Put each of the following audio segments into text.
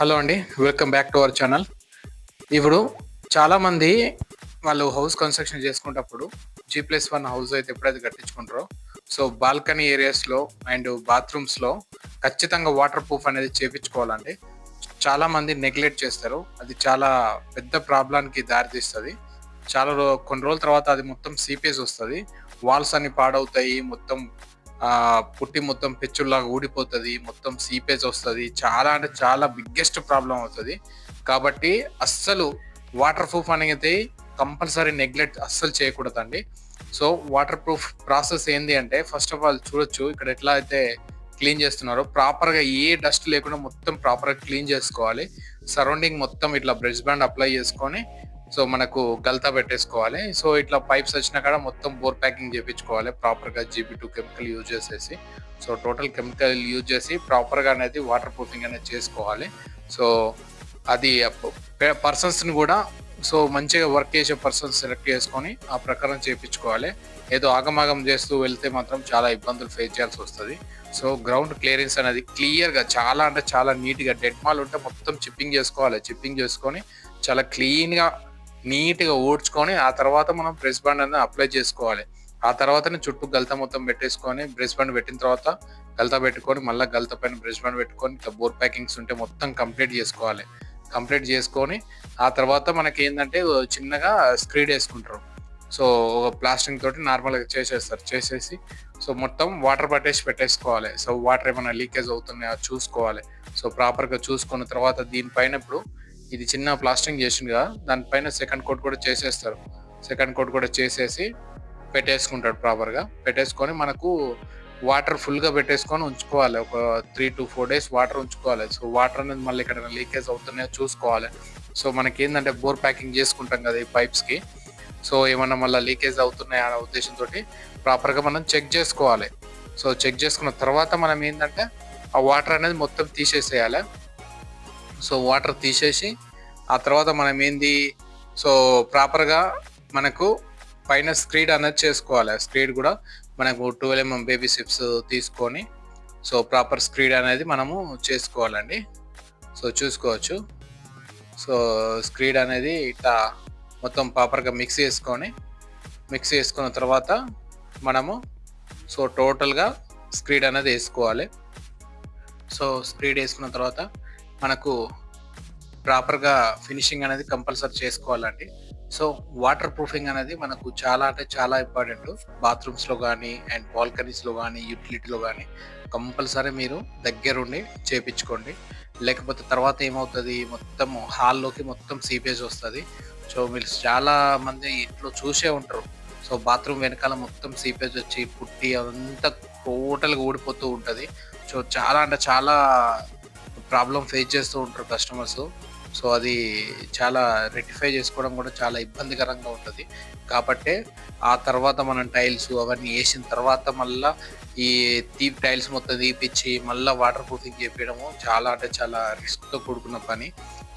Hello అండి, welcome back to our channel. ఇప్పుడు చాలామంది వాళ్ళు హౌస్ కన్స్ట్రక్షన్ చేసుకునేటప్పుడు G+1 హౌస్ అయితే ఎప్పుడైతే కట్టించుకుంటారో సో బాల్కనీ ఏరియాస్లో అండ్ బాత్రూమ్స్లో ఖచ్చితంగా వాటర్ ప్రూఫ్ అనేది చేపించుకోవాలండి. చాలామంది నెగ్లెక్ట్ చేస్తారు, అది చాలా పెద్ద ప్రాబ్లానికి దారితీస్తుంది. కొన్ని రోజుల తర్వాత అది మొత్తం సీపేజ్ వస్తుంది, వాల్స్ అన్ని పాడవుతాయి, మొత్తం పుట్టి మొత్తం పెచ్చుల్లాగా ఊడిపోతుంది, మొత్తం సీపేజ్ వస్తుంది. చాలా అంటే చాలా బిగ్గెస్ట్ ప్రాబ్లం అవుతుంది. కాబట్టి అస్సలు వాటర్ ప్రూఫ్ అనేది కంపల్సరీ నెగ్లెక్ట్ అస్సలు చేయకూడదండి. సో వాటర్ ప్రూఫ్ ప్రాసెస్ ఏంది అంటే, ఫస్ట్ ఆఫ్ ఆల్ చూడొచ్చు ఇక్కడ ఎట్లా అయితే క్లీన్ చేస్తున్నారో, ప్రాపర్గా ఏ డస్ట్ లేకుండా మొత్తం ప్రాపర్గా క్లీన్ చేసుకోవాలి. సరౌండింగ్ మొత్తం ఇట్లా బ్రష్ బ్యాండ్ అప్లై చేసుకొని సో మనకు గల్తా పెట్టేసుకోవాలి. సో ఇట్లా పైప్స్ వచ్చిన కాడ మొత్తం బోర్ ప్యాకింగ్ చేయించుకోవాలి ప్రాపర్గా, GB2 కెమికల్ యూజ్ చేసేసి. సో టోటల్ కెమికల్ యూజ్ చేసి ప్రాపర్గా అనేది వాటర్ ప్రూఫింగ్ అనేది చేసుకోవాలి. సో అది పర్సన్స్ని కూడా సో మంచిగా వర్క్ చేసే పర్సన్స్ సెలెక్ట్ చేసుకొని ఆ ప్రకారం చేయించుకోవాలి. ఏదో ఆగమాగం చేస్తూ వెళ్తే మాత్రం చాలా ఇబ్బందులు ఫేస్ చేయాల్సి వస్తుంది. సో గ్రౌండ్ క్లియరెన్స్ అనేది క్లియర్గా చాలా అంటే చాలా నీట్గా, డెడ్ మాల్ ఉంటే మొత్తం చిప్పింగ్ చేసుకోవాలి. చిప్పింగ్ చేసుకొని చాలా క్లీన్గా నీట్గా ఊడ్చుకొని ఆ తర్వాత మనం బ్రష్ బాండ్ అనేది అప్లై చేసుకోవాలి. ఆ తర్వాతనే చుట్టూ గల్తా మొత్తం పెట్టేసుకొని, బ్రష్ బాండ్ పెట్టిన తర్వాత గల్తా పెట్టుకొని మళ్ళీ గల్తా పైన బ్రష్ బాండ్ పెట్టుకొని ఇట్లా బోర్ ప్యాకింగ్స్ ఉంటే మొత్తం కంప్లీట్ చేసుకోవాలి. కంప్లీట్ చేసుకొని ఆ తర్వాత మనకి ఏంటంటే చిన్నగా స్క్రీడ్ వేసుకుంటారు. సో ఒక ప్లాస్టింగ్ తోటి నార్మల్గా చేసేసి సో మొత్తం వాటర్ పెట్టేసుకోవాలి. సో వాటర్ ఏమైనా లీకేజ్ అవుతున్నాయో చూసుకోవాలి. సో ప్రాపర్గా చూసుకున్న తర్వాత దీనిపైన ఇప్పుడు ఇది చిన్న ప్లాస్టింగ్ చేసింది కదా, దానిపైన సెకండ్ కోట్ కూడా చేసేస్తారు. సెకండ్ కోట్ కూడా చేసేసి పెట్టేసుకుంటాడు ప్రాపర్గా. పెట్టేసుకొని మనకు వాటర్ ఫుల్గా పెట్టేసుకొని ఉంచుకోవాలి. ఒక 3 to 4 days వాటర్ ఉంచుకోవాలి. సో వాటర్ అనేది మళ్ళీ ఎక్కడైనా లీకేజ్ అవుతున్నాయో చూసుకోవాలి. సో మనకి ఏంటంటే బోర్ ప్యాకింగ్ చేసుకుంటాం కదా ఈ పైప్స్కి, సో ఏమన్నా మళ్ళీ లీకేజ్ అవుతున్నాయా అనే ఉద్దేశంతో ప్రాపర్గా మనం చెక్ చేసుకోవాలి. సో చెక్ చేసుకున్న తర్వాత మనం ఏంటంటే ఆ వాటర్ అనేది మొత్తం తీసేసేయాలి. సో వాటర్ తీసేసి ఆ తర్వాత మనం ఏంది సో ప్రాపర్గా మనకు పైన స్క్రీడ్ అనేది చేసుకోవాలి. స్క్రీడ్ కూడా మనకు 12mm బేబీ సిప్స్ తీసుకొని సో ప్రాపర్ స్క్రీడ్ అనేది మనము చేసుకోవాలండి. సో చూసుకోవచ్చు. సో స్క్రీడ్ అనేది ఇట్లా మొత్తం ప్రాపర్గా మిక్స్ చేసుకున్న తర్వాత మనము సో టోటల్గా స్క్రీడ్ అనేది వేసుకోవాలి. సో స్క్రీడ్ వేసుకున్న తర్వాత మనకు ప్రాపర్గా ఫినిషింగ్ అనేది కంపల్సరీ చేసుకోవాలండి. సో వాటర్ ప్రూఫింగ్ అనేది మనకు చాలా అంటే చాలా ఇంపార్టెంట్. బాత్రూమ్స్లో కానీ అండ్ బాల్కనీస్లో కానీ యూటిలిటీలో కానీ కంపల్సరీ మీరు దగ్గరుండి చేపించుకోండి. లేకపోతే తర్వాత ఏమవుతుంది, మొత్తం హాల్లోకి మొత్తం సీపేజ్ వస్తుంది. సో మీరు చాలా మంది ఇంట్లో చూసే ఉంటారు. సో బాత్రూమ్ వెనకాల మొత్తం సీపేజ్ వచ్చి పుట్టి అంతా టోటల్గా ఊడిపోతూ ఉంటుంది. సో చాలా అంటే చాలా ప్రాబ్లం ఫేస్ చేస్తూ ఉంటారు కస్టమర్స్. సో అది చాలా రెక్టిఫై చేసుకోవడం కూడా చాలా ఇబ్బందికరంగా ఉంటుంది. కాబట్టి ఆ తర్వాత మనం టైల్స్ అవన్నీ వేసిన తర్వాత మళ్ళీ ఈ టైల్స్ మొత్తం తీపిచ్చి మళ్ళీ వాటర్ ప్రూఫింగ్ చేపించడము చాలా అంటే చాలా రిస్క్తో కూడుకున్న పని.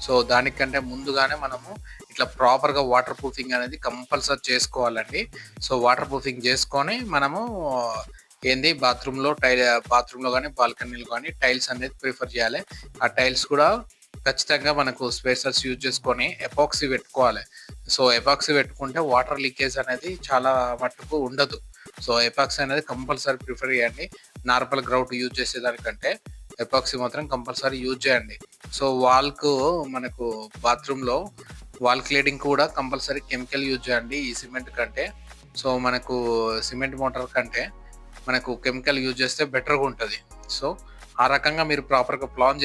సో దానికంటే ముందుగానే మనము ఇట్లా ప్రాపర్గా వాటర్ ప్రూఫింగ్ అనేది కంపల్సరీ చేసుకోవాలండి. సో వాటర్ ప్రూఫింగ్ చేసుకొని మనము ఏంది బాత్రూంలో కానీ బాల్కనీలో కానీ టైల్స్ అనేది ప్రిఫర్ చేయాలి. ఆ టైల్స్ కూడా ఖచ్చితంగా మనకు స్పేసర్స్ యూజ్ చేసుకొని ఎపాక్సీ పెట్టుకోవాలి. సో ఎపాక్సీ పెట్టుకుంటే వాటర్ లీకేజ్ అనేది చాలా మట్టుకు ఉండదు. సో ఎపాక్సీ అనేది కంపల్సరీ ప్రిఫర్ చేయండి. నార్మల్ గ్రౌట్ యూజ్ చేసేదానికంటే ఎపాక్సీ మాత్రం కంపల్సరీ యూజ్ చేయండి. సో మనకు బాత్రూంలో వాల్ క్లీనింగ్ కూడా కంపల్సరీ కెమికల్ యూజ్ చేయండి ఈ సిమెంట్ కంటే. సో మనకు సిమెంట్ మోటార్ కంటే మనకు కెమికల్ యూజ్ చేస్తే బెటర్గా ఉంటుంది. సో ఆ రకంగా మీరు ప్రాపర్గా ప్లాన్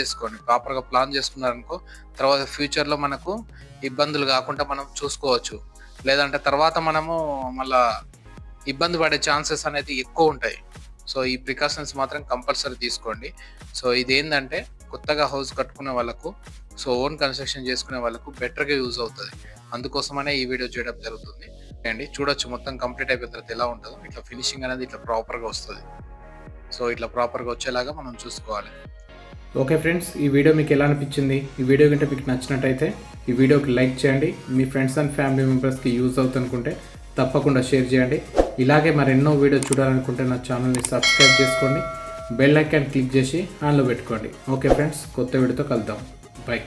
చేసుకున్నారనుకో తర్వాత ఫ్యూచర్లో మనకు ఇబ్బందులు కాకుండా మనం చూసుకోవచ్చు. లేదంటే తర్వాత మనము మళ్ళా ఇబ్బంది పడే ఛాన్సెస్ అనేది ఎక్కువ ఉంటాయి. సో ఈ ప్రికాషన్స్ మాత్రం కంపల్సరీ తీసుకోండి. సో ఇదేంటంటే కొత్తగా హౌస్ కట్టుకునే వాళ్ళకు, సో ఓన్ కన్స్ట్రక్షన్ చేసుకునే వాళ్ళకు బెటర్గా యూజ్ అవుతుంది. అందుకోసమనే ఈ వీడియో చేయడం జరుగుతుంది అండి. చూడొచ్చు మొత్తం కంప్లీట్ అయిపోయిన తర్వాత ఎలా ఉంటుందో. ఇట్లా ఫినిషింగ్ అనేది ఇట్లా ప్రాపర్గా వస్తుంది. సో ఇట్లా ప్రాపర్గా వచ్చేలాగా మనం చూసుకోవాలి. ఓకే ఫ్రెండ్స్, ఈ వీడియో మీకు ఎలా అనిపించింది? ఈ వీడియో కంటే మీకు నచ్చినట్టయితే ఈ వీడియోకి లైక్ చేయండి. మీ ఫ్రెండ్స్ అండ్ ఫ్యామిలీ మెంబర్స్కి యూజ్ అవుతుందనుకుంటే తప్పకుండా షేర్ చేయండి. ఇలాగే మరెన్నో వీడియో చూడాలనుకుంటే నా ఛానల్ని సబ్స్క్రైబ్ చేసుకోండి. బెల్ ఐకాన్ క్లిక్ చేసి ఆన్లో పెట్టుకోండి. ఓకే ఫ్రెండ్స్, కొత్త వీడియోతో కలుద్దాం. బాయ్.